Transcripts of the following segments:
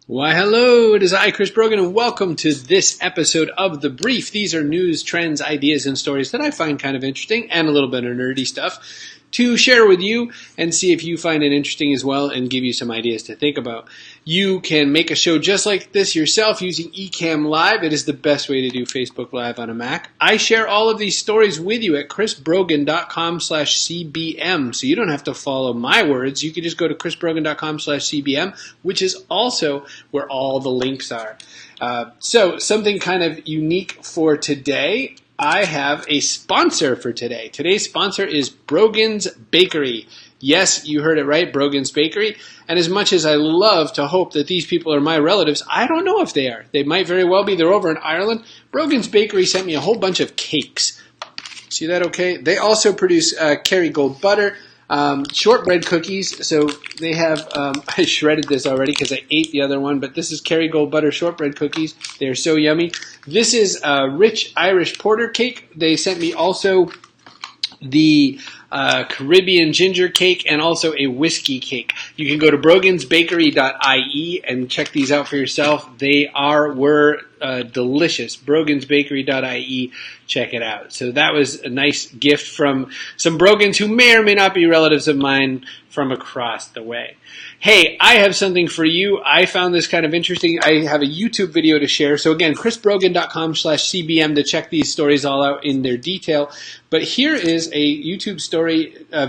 Why, hello, it is I, Chris Brogan, and welcome to this episode of The Brief. These are news, trends, ideas, and stories that I find kind of interesting and a little bit of nerdy stuff to share with you and see if you find it interesting as well and give you some ideas to think about. You can make a show just like this yourself using Ecamm Live. It is the best way to do Facebook Live on a Mac. I share all of these stories with you at chrisbrogan.com/cbm, so you don't have to follow my words. You can just go to chrisbrogan.com/cbm, which is also where all the links are. So something kind of unique for today. I have a sponsor for today. Today's sponsor is Brogan's Bakery. Yes, you heard it right, Brogan's Bakery. And as much as I love to hope that these people are my relatives, I don't know if they are. They might very well be. They're over in Ireland. Brogan's Bakery sent me a whole bunch of cakes. See that okay? They also produce Kerrygold butter, shortbread cookies. So they have, I shredded this already because I ate the other one, but this is Kerrygold butter shortbread cookies. They are so yummy. This is a rich Irish porter cake. They sent me also the Caribbean ginger cake and also a whiskey cake. You can go to brogansbakery.ie and check these out for yourself. They were delicious. brogansbakery.ie. Check it out. So that was a nice gift from some Brogans who may or may not be relatives of mine from across the way. Hey, I have something for you. I found this kind of interesting. I have a YouTube video to share. So again, chrisbrogan.com/cbm to check these stories all out in their detail. But here is a YouTube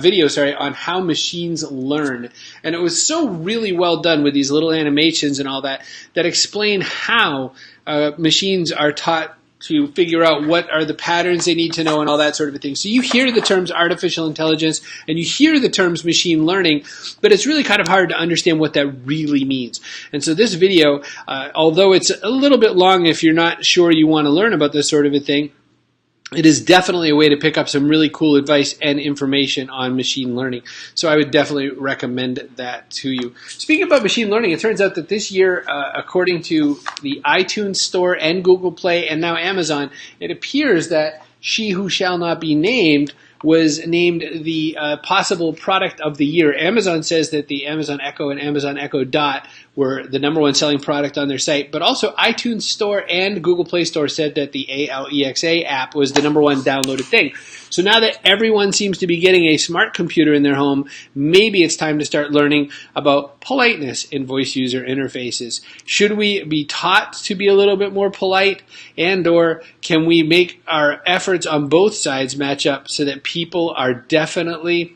video on how machines learn. And it was so really well done with these little animations and all that explain how machines are taught to figure out what are the patterns they need to know and all that sort of a thing. So you hear the terms artificial intelligence and you hear the terms machine learning, but it's really kind of hard to understand what that really means. And so this video, although it's a little bit long if you're not sure you want to learn about this sort of a thing, it is definitely a way to pick up some really cool advice and information on machine learning. So I would definitely recommend that to you. Speaking about machine learning, it turns out that this year, according to the iTunes Store and Google Play and now Amazon, it appears that She Who Shall Not Be Named was named the possible product of the year. Amazon says that the Amazon Echo and Amazon Echo Dot were the #1 selling product on their site, but also iTunes Store and Google Play Store said that the Alexa app was the #1 downloaded thing. So now that everyone seems to be getting a smart computer in their home, maybe it's time to start learning about politeness in voice user interfaces. Should we be taught to be a little bit more polite, and or can we make our efforts on both sides match up so that people are definitely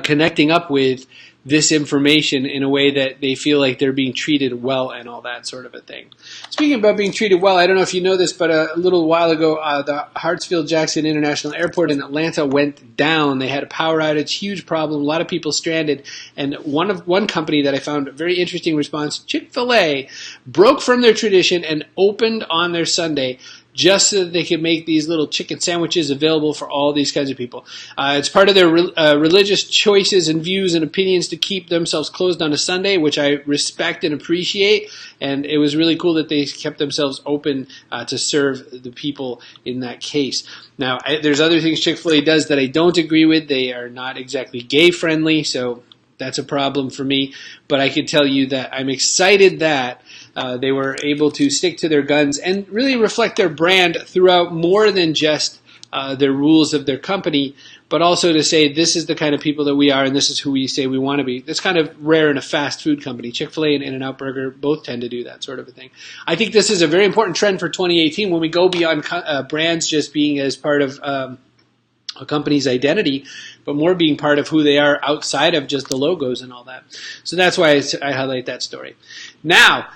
connecting up with this information in a way that they feel like they're being treated well and all that sort of a thing. Speaking about being treated well, I don't know if you know this, but a little while ago, the Hartsfield-Jackson International Airport in Atlanta went down. They had a power outage, huge problem, a lot of people stranded, and one company that I found a very interesting response, ChickfilA, broke from their tradition and opened on their Sunday just so that they could make these little chicken sandwiches available for all these kinds of people. It's part of their religious choices and views and opinions to keep themselves closed on a Sunday, which I respect and appreciate, and it was really cool that they kept themselves open to serve the people in that case. Now, there's other things Chick-fil-A does that I don't agree with. They are not exactly gay-friendly, so that's a problem for me, but I can tell you that I'm excited that they were able to stick to their guns and really reflect their brand throughout more than just their rules of their company, but also to say this is the kind of people that we are and this is who we say we want to be. That's kind of rare in a fast food company. Chick-fil-A and In-N-Out Burger both tend to do that sort of a thing. I think this is a very important trend for 2018 when we go beyond brands just being as part of a company's identity, but more being part of who they are outside of just the logos and all that. So that's why I highlight that story. Now,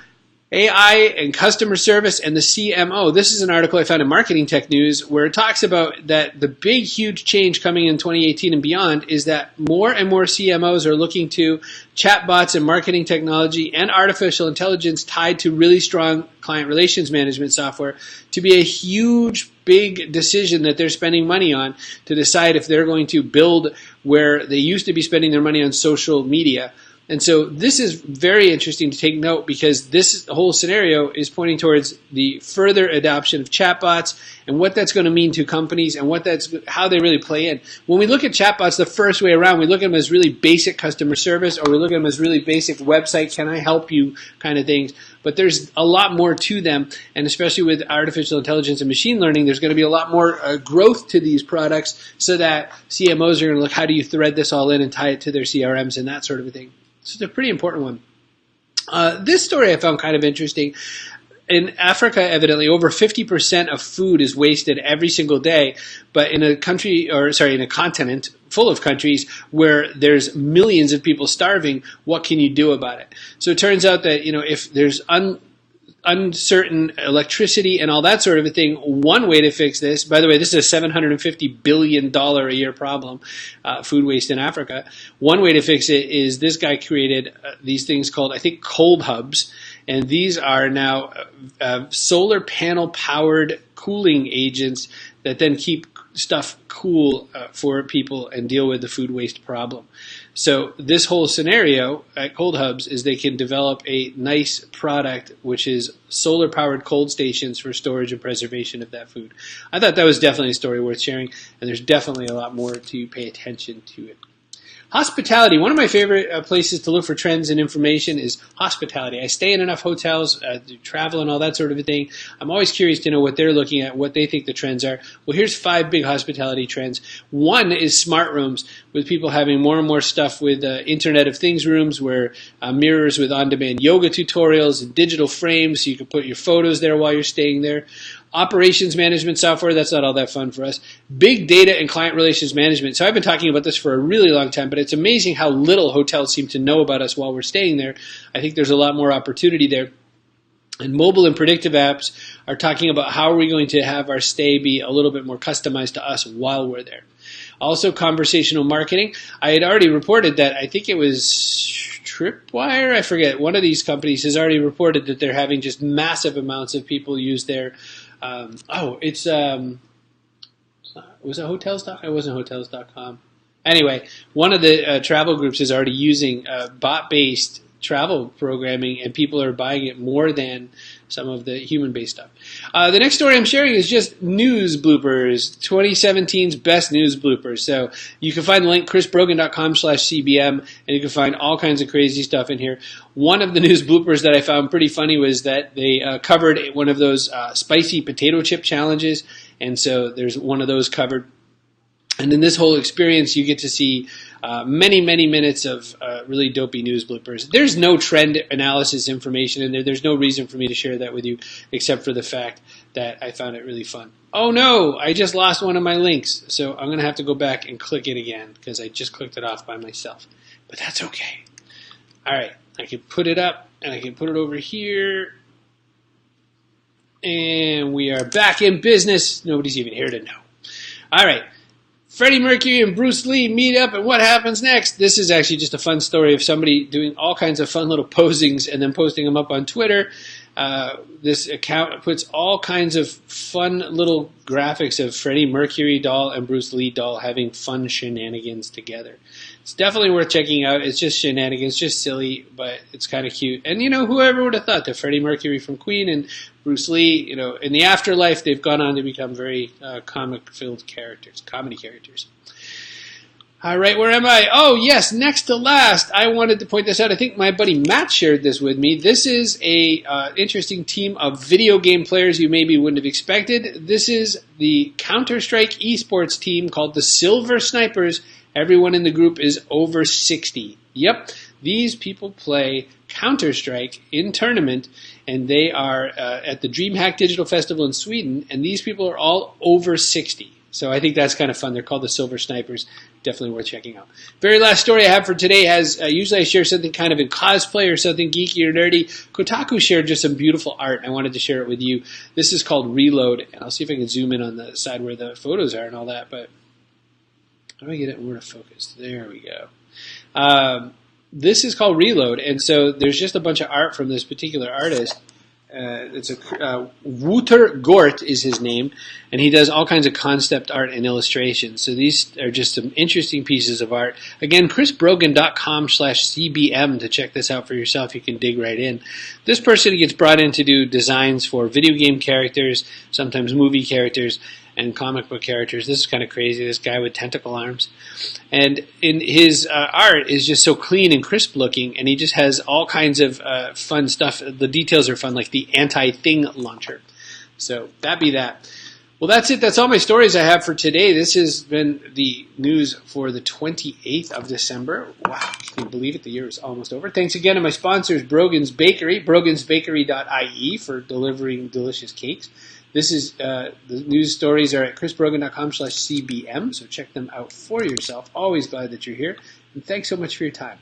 AI and customer service and the CMO. This is an article I found in Marketing Tech News where it talks about that the big, huge change coming in 2018 and beyond is that more and more CMOs are looking to chatbots and marketing technology and artificial intelligence tied to really strong client relations management software to be a huge, big decision that they're spending money on to decide if they're going to build where they used to be spending their money on social media And so this is very interesting to take note because this whole scenario is pointing towards the further adoption of chatbots and what that's going to mean to companies and how they really play in. When we look at chatbots the first way around, we look at them as really basic customer service, or we look at them as really basic website, can I help you kind of things. But there's a lot more to them, and especially with artificial intelligence and machine learning, there's going to be a lot more growth to these products so that CMOs are going to look, how do you thread this all in and tie it to their CRMs and that sort of a thing. So it's a pretty important one. This story I found kind of interesting. In Africa, evidently, over 50% of food is wasted every single day. But in a continent full of countries where there's millions of people starving, what can you do about it? So it turns out that, if there's uncertain electricity and all that sort of a thing, one way to fix this, by the way, this is a $750 billion a year problem, food waste in Africa. One way to fix it is this guy created these things called, I think, cold hubs. And these are now solar panel powered cooling agents that then keep stuff cool for people and deal with the food waste problem. So this whole scenario at Cold Hubs is they can develop a nice product which is solar powered cold stations for storage and preservation of that food. I thought that was definitely a story worth sharing, and there's definitely a lot more to pay attention to it. Hospitality. One of my favorite places to look for trends and information is hospitality. I stay in enough hotels, do travel and all that sort of a thing. I'm always curious to know what they're looking at, what they think the trends are. Well, here's 5 big hospitality trends. One is smart rooms, with people having more and more stuff with Internet of Things rooms, where mirrors with on-demand yoga tutorials and digital frames, so you can put your photos there while you're staying there. Operations management software, that's not all that fun for us. Big data and client relations management. So I've been talking about this for a really long time, but it's amazing how little hotels seem to know about us while we're staying there. I think there's a lot more opportunity there. And mobile and predictive apps are talking about how are we going to have our stay be a little bit more customized to us while we're there. Also, conversational marketing. I had already reported that, I think it was Tripwire, I forget, one of these companies has already reported that they're having just massive amounts of people use their was it Hotels.com? It wasn't Hotels.com. Anyway, one of the travel groups is already using bot-based travel programming, and people are buying it more than some of the human-based stuff. The next story I'm sharing is just news bloopers, 2017's best news bloopers. So you can find the link, chrisbrogan.com/CBM, and you can find all kinds of crazy stuff in here. One of the news bloopers that I found pretty funny was that they covered one of those spicy potato chip challenges, and so there's one of those covered. And in this whole experience, you get to see many, many minutes of really dopey news bloopers. There's no trend analysis information in there. There's no reason for me to share that with you except for the fact that I found it really fun. Oh no, I just lost one of my links. So I'm going to have to go back and click it again because I just clicked it off by myself. But that's okay. All right, I can put it up and I can put it over here. And we are back in business. Nobody's even here to know. All right. Freddie Mercury and Bruce Lee meet up, and what happens next? This is actually just a fun story of somebody doing all kinds of fun little posings and then posting them up on Twitter. This account puts all kinds of fun little graphics of Freddie Mercury doll and Bruce Lee doll having fun shenanigans together. It's definitely worth checking out. It's just shenanigans, just silly, but it's kind of cute. And, whoever would have thought that Freddie Mercury from Queen and Bruce Lee, in the afterlife, they've gone on to become very comic-filled characters, comedy characters. All right, where am I? Oh, yes, next to last, I wanted to point this out. I think my buddy Matt shared this with me. This is a interesting team of video game players you maybe wouldn't have expected. This is the Counter-Strike esports team called the Silver Snipers. Everyone in the group is over 60. Yep, these people play Counter-Strike in tournament, and they are at the DreamHack Digital Festival in Sweden, and these people are all over 60. So I think that's kind of fun. They're called the Silver Snipers. Definitely worth checking out. Very last story I have for today has, usually I share something kind of in cosplay or something geeky or nerdy. Kotaku shared just some beautiful art. I wanted to share it with you. This is called Reload, and I'll see if I can zoom in on the side where the photos are and all that, but how do I get it more focused? There we go. This is called Reload, and so there's just a bunch of art from this particular artist. It's a Wouter Gort is his name, and he does all kinds of concept art and illustrations. So these are just some interesting pieces of art. Again, chrisbrogan.com/cbm to check this out for yourself. You can dig right in. This person gets brought in to do designs for video game characters, sometimes movie characters, and comic book characters. This is kind of crazy, this guy with tentacle arms. And in his art is just so clean and crisp looking, and he just has all kinds of fun stuff. The details are fun, like the anti-thing launcher. So that be that. Well, that's it. That's all my stories I have for today. This has been the news for the 28th of December. Wow, can you believe it? The year is almost over. Thanks again to my sponsors, Brogan's Bakery, brogansbakery.ie for delivering delicious cakes. This is the news stories are at chrisbrogan.com/cbm, so check them out for yourself. Always glad that you're here, and thanks so much for your time.